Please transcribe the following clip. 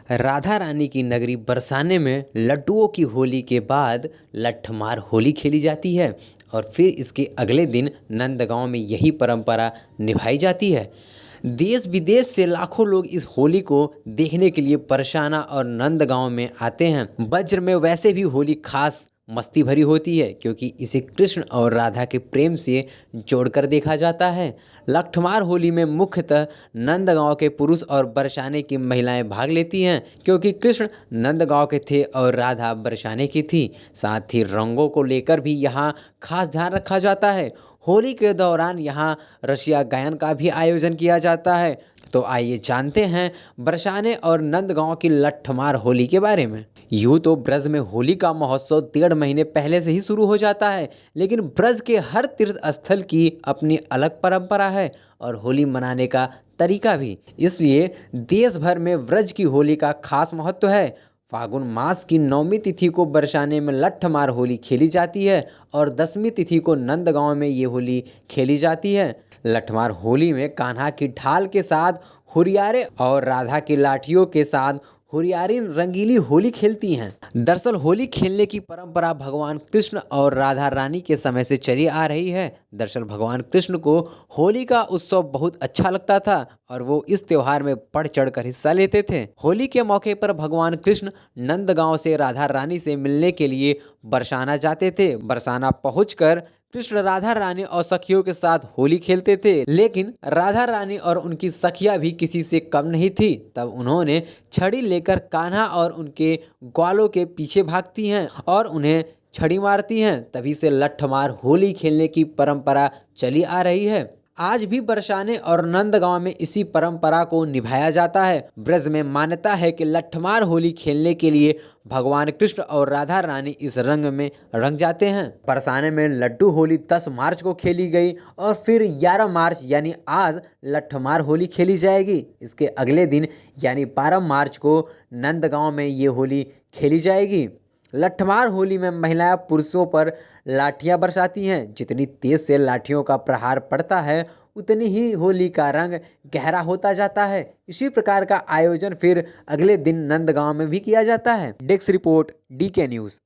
राधा रानी की नगरी बरसाने में लड्डुओं की होली के बाद लट्ठमार होली खेली जाती है और फिर इसके अगले दिन नंदगांव में यही परंपरा निभाई जाती है। देश विदेश से लाखों लोग इस होली को देखने के लिए बरसाना और नंदगांव में आते हैं। वज्र में वैसे भी होली खास मस्ती भरी होती है क्योंकि इसे कृष्ण और राधा के प्रेम से जोड़कर देखा जाता है। लट्ठमार होली में मुख्यतः नंदगांव के पुरुष और बरसाने की महिलाएं भाग लेती हैं क्योंकि कृष्ण नंदगांव के थे और राधा बरसाने की थी। साथ ही रंगों को लेकर भी यहाँ खास ध्यान रखा जाता है। होली के दौरान यहाँ रसिया गायन का भी आयोजन किया जाता है। तो आइए जानते हैं बरसाने और नंदगांव की लट्ठमार होली के बारे में। यूँ तो ब्रज में होली का महोत्सव 1.5 महीने पहले से ही शुरू हो जाता है, लेकिन ब्रज के हर तीर्थ स्थल की अपनी अलग परंपरा है और होली मनाने का तरीका भी। इसलिए देश भर में ब्रज की होली का खास महत्व है। फागुन मास की 9वीं तिथि को बरसाने में लट्ठमार होली खेली जाती है और 10वीं तिथि को नंदगांव में ये होली खेली जाती है। लट्ठमार होली में कान्हा की ढाल के साथ हुरियारे और राधा की लाठियों के साथ हुरियारी रंगीली होली खेलती हैं। दरअसल होली खेलने की परंपरा भगवान कृष्ण और राधा रानी के समय से चली आ रही है। दरअसल भगवान कृष्ण को होली का उत्सव बहुत अच्छा लगता था और वो इस त्योहार में बढ़ चढ़ कर हिस्सा लेते थे। होली के मौके पर भगवान कृष्ण नंदगांव से राधा रानी से मिलने के लिए बरसाना जाते थे। बरसाना पहुंचकर कृष्ण राधा रानी और सखियों के साथ होली खेलते थे, लेकिन राधा रानी और उनकी सखियां भी किसी से कम नहीं थी। तब उन्होंने छड़ी लेकर कान्हा और उनके ग्वालों के पीछे भागती हैं और उन्हें छड़ी मारती हैं। तभी से लट्ठमार होली खेलने की परंपरा चली आ रही है। आज भी बरसाने और नंदगांव में इसी परंपरा को निभाया जाता है। ब्रज में मान्यता है कि लट्ठमार होली खेलने के लिए भगवान कृष्ण और राधा रानी इस रंग में रंग जाते हैं। बरसाने में लड्डू होली 10 मार्च को खेली गई और फिर 11 मार्च यानी आज लट्ठमार होली खेली जाएगी। इसके अगले दिन यानी 12 मार्च को नंदगांव में ये होली खेली जाएगी। लट्ठमार होली में महिलाएं पुरुषों पर लाठियां बरसाती हैं। जितनी तेज से लाठियों का प्रहार पड़ता है उतनी ही होली का रंग गहरा होता जाता है। इसी प्रकार का आयोजन फिर अगले दिन नंदगांव में भी किया जाता है। Desk report DK news.